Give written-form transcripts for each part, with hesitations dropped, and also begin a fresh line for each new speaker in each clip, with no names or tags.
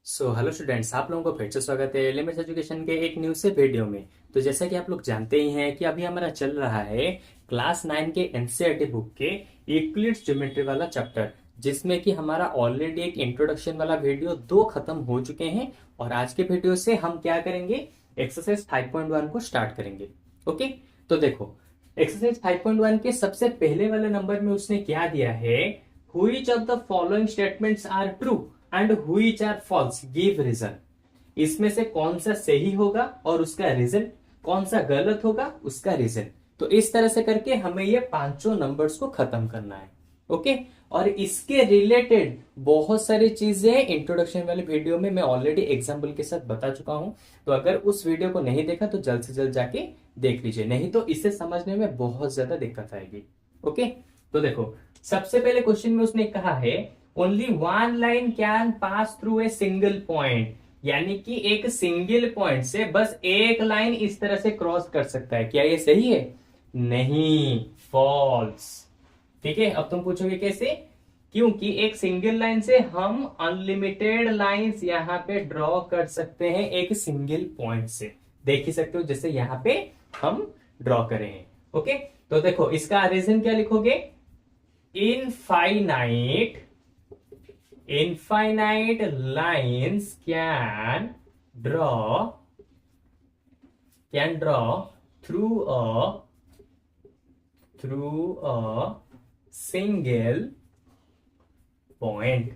Hello students, आप लोगों को फिर से स्वागत है लिमिट्स एजुकेशन के एक न्यू से वीडियो में। तो जैसा कि आप लोग जानते ही हैं कि अभी हमारा चल रहा है क्लास 9 के एनसीईआरटी बुक के यूक्लिड्स ज्योमेट्री वाला चैप्टर, जिसमें कि हमारा ऑलरेडी एक इंट्रोडक्शन वाला वीडियो 2 खत्म हो चुके हैं। और आज के वीडियो से हम क्या करेंगे, एक्सरसाइज 5.1 को स्टार्ट करेंगे। ओके, तो देखो एक्सरसाइज 5.1 के सबसे पहले वाले नंबर में उसने क्या दिया है, which of the following statements are true and which are false, give reason. इसमें से कौन सा सही होगा और उसका रीजन, कौन सा गलत होगा उसका रीजन। तो इस तरह से करके हमें ये पांचों नंबर्स को खत्म करना है। ओके, और इसके रिलेटेड बहुत सारी चीजें इंट्रोडक्शन वाले वीडियो में मैं ऑलरेडी एग्जाम्पल के साथ बता चुका हूं। तो अगर उस वीडियो को नहीं देखा तो जल्द से जल्द जाके देख लीजिए, नहीं तो इसे समझने में बहुत ज्यादा दिक्कत आएगी। ओके, तो देखो सबसे पहले क्वेश्चन में उसने कहा है only one line can pass through a single point, यानी कि एक सिंगल पॉइंट से बस एक लाइन इस तरह से क्रॉस कर सकता है। क्या ये सही है? नहीं, फॉल्स। ठीक है, अब तुम पूछोगे कैसे? क्योंकि एक सिंगल लाइन से हम अनलिमिटेड लाइंस यहां पे ड्रॉ कर सकते हैं एक सिंगल पॉइंट से। देख ही सकते हो जैसे यहां पे हम ड्रॉ करें हैं। ओके, तो देखो इसका रीजन क्या लिखोगे, infinite lines can draw through a single point।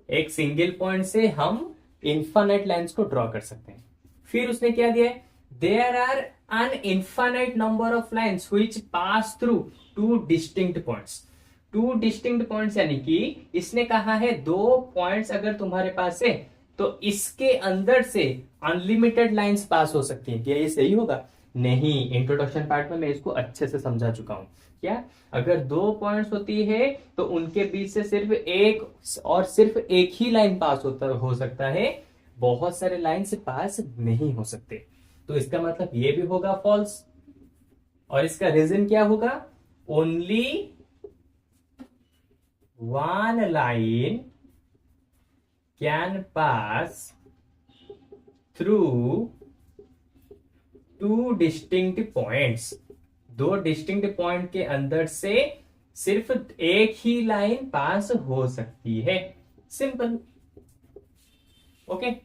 एक सिंगल पॉइंट से हम इन्फाइनाइट लाइंस को ड्रॉ कर सकते हैं। फिर उसने क्या दिया है, there are an infinite number of lines which pass through two distinct points. Two distinct points यानी कि इसने कहा है दो पॉइंट्स अगर तुम्हारे पास है तो इसके अंदर से अनलिमिटेड लाइंस पास हो सकती हैं। क्या ये सही होगा? नहीं, इंट्रोडक्शन पार्ट में मैं इसको अच्छे से समझा चुका हूं। क्या, अगर दो पॉइंट्स होती है तो उनके बीच से सिर्फ एक और सिर्फ एक ही लाइन पास हो सकता है, बहुत सारे लाइन से पास नहीं हो सकते। तो इसका मतलब ये भी होगा फॉल्स। और इसका रीजन क्या होगा, only one line can pass through two distinct points। दो डिस्टिंक्ट पॉइंट के अंदर से सिर्फ एक ही लाइन पास हो सकती है। सिंपल। ओके,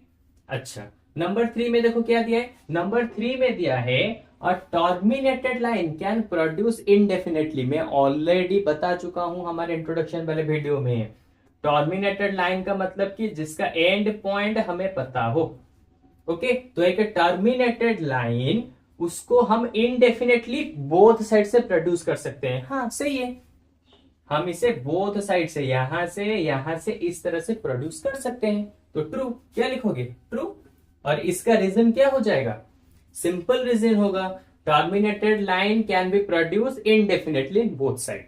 अच्छा नंबर 3 में देखो क्या दिया है, नंबर 3 में दिया है a terminated line can produce indefinitely. मैं ऑलरेडी बता चुका हूं हमारे इंट्रोडक्शन वाले वीडियो में। टर्मिनेटेड लाइन का मतलब कि जिसका एंड पॉइंट हमें पता हो। ओके, तो एक टर्मिनेटेड लाइन उसको हम इनडेफिनेटली बोथ साइड से प्रोड्यूस कर सकते हैं। हाँ सही है, हम इसे बोथ साइड से यहां से इस तरह से प्रोड्यूस कर सकते हैं। तो ट्रू, क्या लिखोगे? ट्रू। और इसका रीजन क्या हो जाएगा? सिंपल रीजन होगा, terminated line can be produce indefinitely in both side.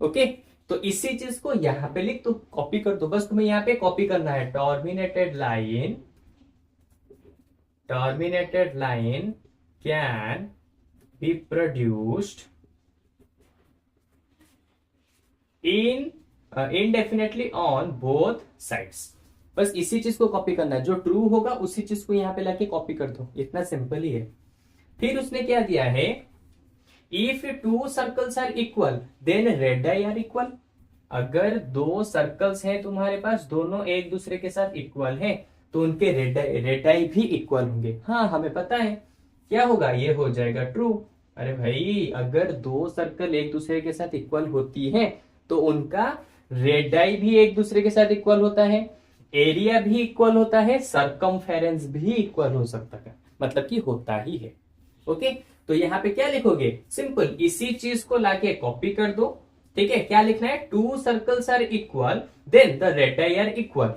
Okay, तो इसी चीज को यहां पे लिख, तो कॉपी कर दो, बस तुम्हें यहां पे कॉपी करना है। Terminated line can be produced indefinitely on both sides. बस इसी चीज को कॉपी करना है, जो ट्रू होगा उसी चीज को यहां पे लाके कॉपी कर दो, इतना सिंपल ही है। फिर उसने क्या दिया है, if two circles are equal then radii are equal. अगर दो सर्कल्स हैं तुम्हारे पास, दोनों एक दूसरे के साथ इक्वल हैं, तो उनके रेडियाई भी इक्वल होंगे। हाँ हमें पता है क्या होगा, ये हो जाएगा ट्रू। अरे भाई, अगर दो सर्कल एक दूसरे के साथ इक्वल होती है तो उनका रेडियाई भी एक दूसरे के साथ इक्वल होता है, एरिया भी इक्वल होता है, सरकमफेरेंस भी इक्वल हो सकता है, मतलब कि होता ही है। ओके, तो यहां पे क्या लिखोगे, सिंपल इसी चीज को लाके कॉपी कर दो। ठीक है, क्या लिखना है, two circles are equal then the radii are equal.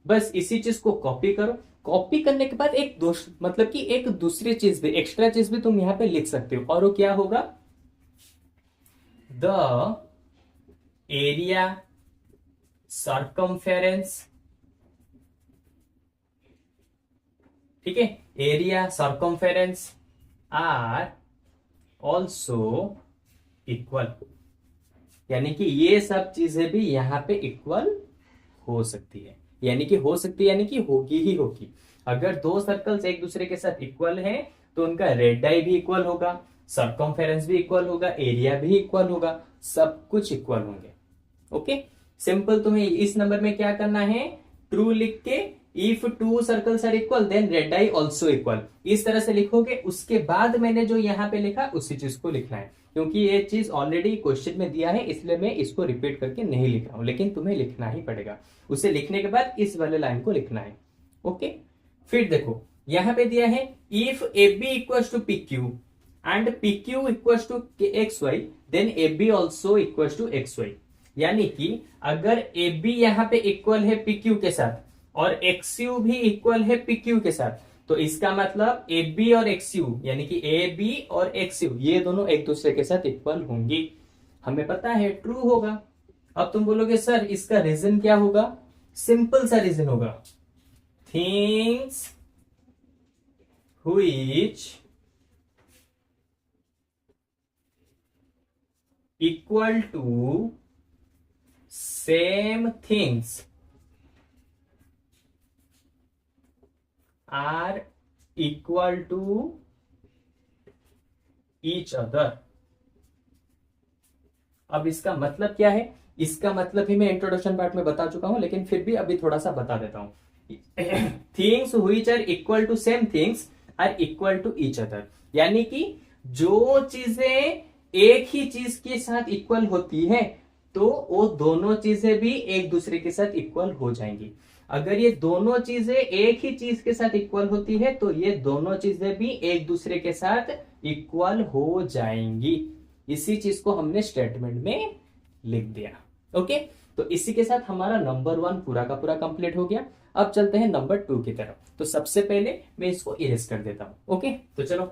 बस इसी चीज को कॉपी करो। कॉपी करने के बाद एक दोष मतलब कि एक दूसरी चीज भी, एक्स्ट्रा चीज भी तुम यहां पे लिख सकते हो, और वो क्या होगा, द एरिया सरकमफेरेंस। ठीक है, area circumference are also equal, यानी कि ये सब चीजें भी यहां पे इक्वल हो सकती है। यानी कि हो सकती है, यानी कि होगी ही होगी। अगर दो सर्कल्स एक दूसरे के साथ इक्वल हैं तो उनका रेडियाई भी इक्वल होगा, सर्कमफेरेंस भी इक्वल होगा, एरिया भी इक्वल होगा, सब कुछ इक्वल होंगे। ओके, सिंपल तुम्हें इस नंबर में क्या करना है, ट्रू लिख के if two circles are equal then radii also equal, इस तरह से लिखोगे। उसके बाद मैंने जो यहाँ पे लिखा उसी चीज को लिखना है, क्योंकि ये चीज ऑलरेडी क्वेश्चन में दिया है, इसलिए मैं इसको रिपीट करके नहीं लिख रहा हूं, लेकिन तुम्हें लिखना ही पड़ेगा। उसे लिखने के बाद इस वाले लाइन को लिखना है। ओके, फिर देखो यहां पे दिया है if A B equal to P Q and P Q equal to X Y then A B also equal to X Y, यानी कि अगर ए बी यहां पे इक्वल है पी क्यू के साथ और एक्स यू भी इक्वल है पी क्यू के साथ, तो इसका मतलब ए बी और एक्स यू यानी कि ए बी और एक्स यू ये दोनों एक दूसरे के साथ इक्वल होंगी। हमें पता है ट्रू होगा। अब तुम बोलोगे सर इसका रीजन क्या होगा, सिंपल सा रीजन होगा, things which equal to same things are equal to each other। अब इसका मतलब क्या है, इसका मतलब ही मैं इंट्रोडक्शन पार्ट में बता चुका हूं, लेकिन फिर भी अभी थोड़ा सा बता देता हूं। Things which are equal to same things are equal to each other, यानी कि जो चीजें एक ही चीज के साथ इक्वल होती है तो वो दोनों चीजें भी एक दूसरे के साथ इक्वल हो जाएंगी। अगर ये दोनों चीजें एक ही चीज के साथ इक्वल होती है तो ये दोनों चीजें भी एक दूसरे के साथ इक्वल हो जाएंगी। इसी चीज को हमने स्टेटमेंट में लिख दिया। ओके, तो इसी के साथ हमारा नंबर 1 पूरा का पूरा कंप्लीट हो गया। अब चलते हैं नंबर 2 की तरफ। तो सबसे पहले मैं इसको इरेज कर देता हूं। ओके, तो चलो,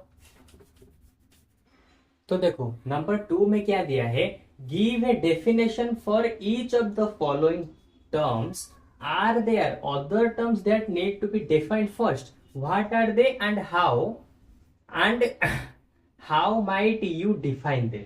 तो देखो नंबर 2 में क्या दिया है, give a definition for each of the following terms, are there other terms that need to be defined first, what are they and how might you define them.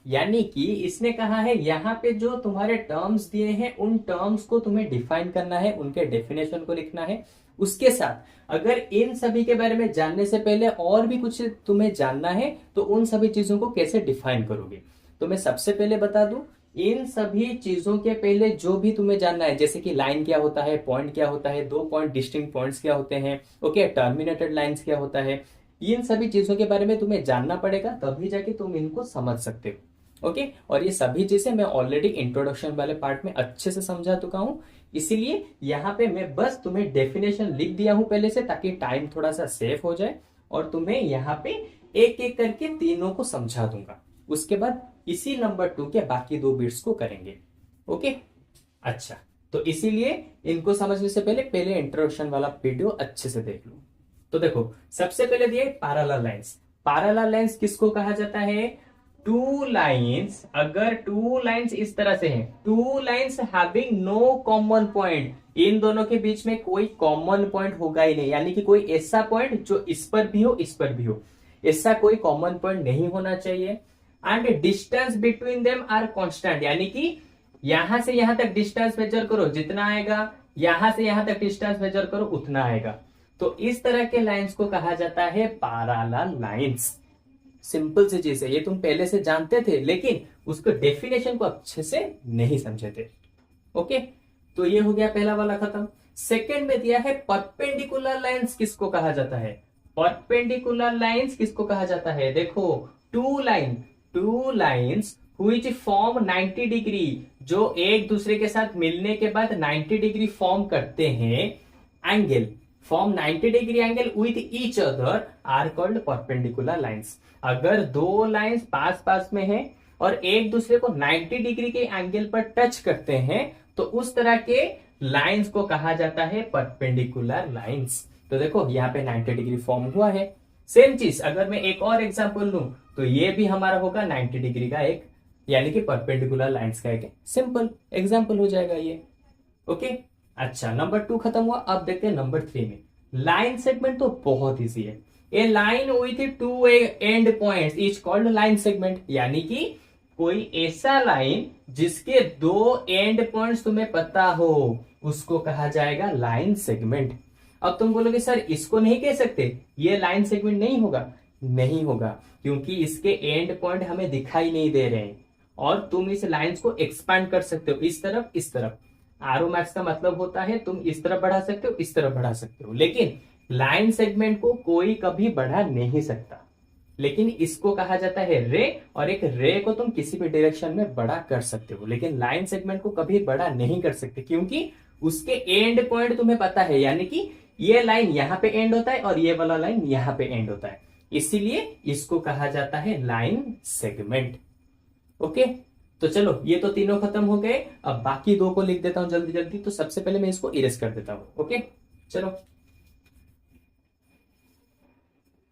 यानी कि इसने कहा है यहां पे जो तुम्हारे टर्म्स दिए हैं उन टर्म्स को तुम्हें डिफाइन करना है, उनके डेफिनेशन को लिखना है। उसके साथ अगर इन सभी के बारे में जानने से पहले और भी कुछ तुम्हें जानना है तो उन सभी चीजों को कैसे डिफाइन करोगे। तो मैं सबसे पहले बता दूं, इन सभी चीजों के पहले जो भी तुम्हें जानना है, जैसे कि लाइन क्या होता है, पॉइंट क्या होता है, 2 पॉइंट डिस्टिंक्ट पॉइंट्स क्या होते हैं, ओके, टर्मिनेटेड लाइंस क्या होता है, इन सभी चीजों के बारे में तुम्हें जानना पड़ेगा, तभी जाके तुम इनको समझ सकते हो। ओके, और ये सभी चीजें मैं ऑलरेडी इंट्रोडक्शन वाले पार्ट में अच्छे से समझा चुका हूं, इसीलिए यहां पे मैं बस तुम्हें डेफिनेशन लिख दिया हूं पहले से, ताकि टाइम थोड़ा सा सेव हो जाए और तुम्हें यहां पे एक एक करके तीनों को समझा दूंगा। उसके बाद इसी नंबर 2 के बाकी 2 बिट्स को करेंगे। ओके, अच्छा, तो इसीलिए इनको समझने से पहले इंट्रोडक्शन वाला वीडियो अच्छे से देख लो। तो देखो सबसे पहले दिए पैरेलल लाइंस। पैरेलल लाइंस किसको कहा जाता है, टू लाइंस, अगर टू लाइंस इस तरह से हैं, two lines having no common point, इन दोनों के बीच में कोई कॉमन पॉइंट होगा ही नहीं, यानी कि कोई ऐसा पॉइंट जो इस पर भी हो इस पर भी हो, ऐसा कोई कॉमन पॉइंट नहीं होना चाहिए। And distance between them are constant, यानी कि यहां से यहां तक डिस्टेंस मेजर करो जितना आएगा, यहां से यहां तक डिस्टेंस मेजर करो उतना आएगा। तो इस तरह के लाइंस को कहा जाता है पैरेलल लाइंस। सिंपल सी चीज है, ये तुम पहले से जानते थे लेकिन उसको डेफिनेशन को अच्छे से नहीं समझे थे। ओके, तो ये हो गया पहला वाला खत्म। सेकंड में दिया है परपेंडिकुलर लाइंस किसको कहा जाता है, परपेंडिकुलर लाइंस किसको कहा जाता है, देखो two lines which form 90 degree, जो एक दूसरे के साथ मिलने के बाद 90 डिग्री फॉर्म करते हैं, angle form 90 degree angle with each other are called perpendicular lines. अगर दो लाइंस पास पास में हैं और एक दूसरे को 90 डिग्री के एंगल पर टच करते हैं तो उस तरह के लाइंस को कहा जाता है परपेंडिकुलर लाइंस। तो देखो यहाँ पे 90 डिग्री फॉर्म हुआ है। सेम चीज अगर मैं एक और एग्जांपल लूं तो ये भी हमारा होगा 90 डिग्री का एक, यानी कि परपेंडिकुलर लाइंस का एक सिंपल एग्जांपल हो जाएगा ये। ओके, अच्छा, नंबर 2 खत्म हुआ। अब देखते हैं नंबर 3 में। लाइन सेगमेंट तो बहुत इजी है। A line with 2 end points is called line segment, यानी कि कोई ऐसा लाइन जिसके 2 एंड पॉइंट्स तुम्हें पता हो, उसको कहा जाएगा लाइन सेगमेंट। अब तुम बोलोगे सर इसको नहीं कह सकते, ये लाइन सेगमेंट नहीं होगा। नहीं होगा, क्योंकि इसके एंड पॉइंट हमें दिखाई नहीं दे रहे हैं और तुम इस लाइंस को एक्सपांड कर सकते हो इस तरफ इस तरफ। आरो मैक्स का मतलब होता है तुम इस तरफ बढ़ा सकते हो, इस तरफ बढ़ा सकते हो, लेकिन लाइन सेगमेंट को कोई कभी बढ़ा नहीं सकता। लेकिन इसको कहा जाता है रे, और एक रे को तुम किसी भी डायरेक्शन में बड़ा कर सकते हो, लेकिन लाइन सेगमेंट को कभी बड़ा नहीं कर सकते, क्योंकि उसके एंड पॉइंट तुम्हें पता है, यानी कि ये लाइन यहां पे एंड होता है और ये वाला लाइन यहां पे एंड होता है, इसीलिए इसको कहा जाता है लाइन सेगमेंट। ओके, तो चलो ये तो तीनों खत्म हो गए। अब बाकी दो को लिख देता हूं जल्दी जल्दी। तो सबसे पहले मैं इसको इरेज कर देता हूं। ओके चलो,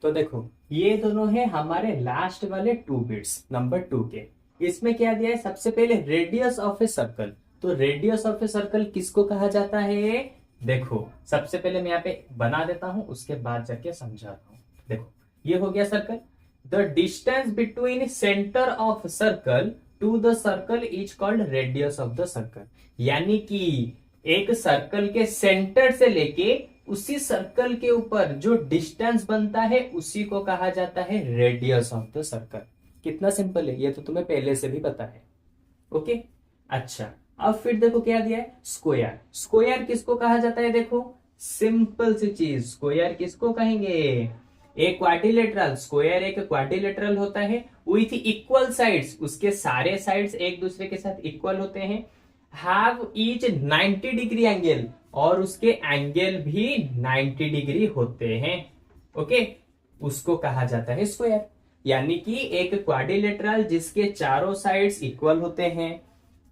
तो देखो ये दोनों है हमारे लास्ट वाले 2 बिट्स नंबर 2 के। इसमें क्या दिया है, सबसे पहले रेडियस ऑफ ए सर्कल। तो रेडियस ऑफ ए सर्कल किसको कहा जाता है, देखो सबसे पहले मैं यहाँ पे बना देता हूं, उसके बाद जाके समझाता हूं। देखो ये हो गया circle. The distance between centre of circle to the circle is called radius of the circle. यानी कि एक सर्कल के सेंटर से लेके उसी सर्कल के ऊपर जो डिस्टेंस बनता है उसी को कहा जाता है रेडियस ऑफ द सर्कल। कितना सिंपल है, ये तो तुम्हें पहले से भी पता है। ओके अच्छा, अब फिर देखो क्या दिया है, स्क्वायर। स्क्वायर किसको कहा जाता है, देखो सिंपल सी चीज, स्क्वायर किसको कहेंगे, एक क्वाड्रिलेटरल। स्क्वायर एक क्वाड्रिलेटरल होता है विथ इक्वल साइड्स, उसके सारे साइड्स एक दूसरे के साथ इक्वल होते हैं, हैव ईच 90 डिग्री एंगल, और उसके एंगल भी 90 डिग्री होते हैं। ओके, उसको कहा जाता है स्क्वायर। यानी कि एक क्वाड्रिलेटरल जिसके चारों साइड्स इक्वल होते हैं,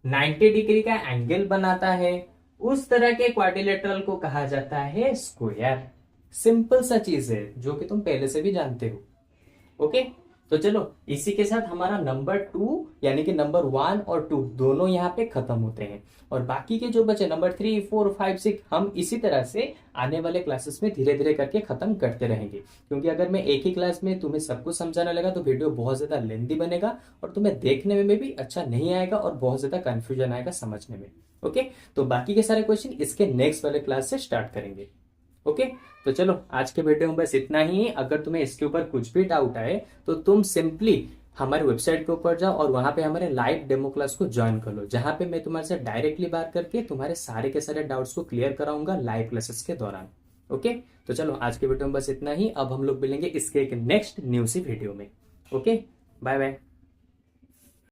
90 डिग्री का एंगल बनाता है, उस तरह के क्वाड्रिलेटरल को कहा जाता है स्क्वायर। सिंपल सा चीज है जो कि तुम पहले से भी जानते हो। ओके, तो चलो इसी के साथ हमारा नंबर 2 यानी कि नंबर 1 और 2 दोनों यहाँ पे खत्म होते हैं, और बाकी के जो बचे नंबर 3, 4, 5, 6 हम इसी तरह से आने वाले क्लासेस में धीरे धीरे करके खत्म करते रहेंगे। क्योंकि अगर मैं एक ही क्लास में तुम्हें सब कुछ समझाने लगा तो वीडियो बहुत ज्यादा लेंथी बनेगा और तुम्हें देखने में भी अच्छा नहीं आएगा और बहुत ज्यादा कंफ्यूजन आएगा समझने में। ओके, तो बाकी के सारे क्वेश्चन इसके नेक्स्ट वाले क्लास से स्टार्ट करेंगे। ओके, तो चलो आज के वीडियो में बस इतना ही। अगर तुम्हें इसके ऊपर कुछ भी डाउट आए तो तुम सिंपली हमारे वेबसाइट के ऊपर जाओ और वहां पे हमारे लाइव डेमो क्लास को ज्वाइन कर लो, जहां पे मैं तुम्हारे से डायरेक्टली बात करके तुम्हारे सारे के सारे डाउट्स को क्लियर कराऊंगा लाइव क्लासेस के दौरान। ओके, तो चलो आज के वीडियो में बस इतना ही। अब हम लोग मिलेंगे इसके एक नेक्स्ट न्यू सी वीडियो में। Okay, bye bye.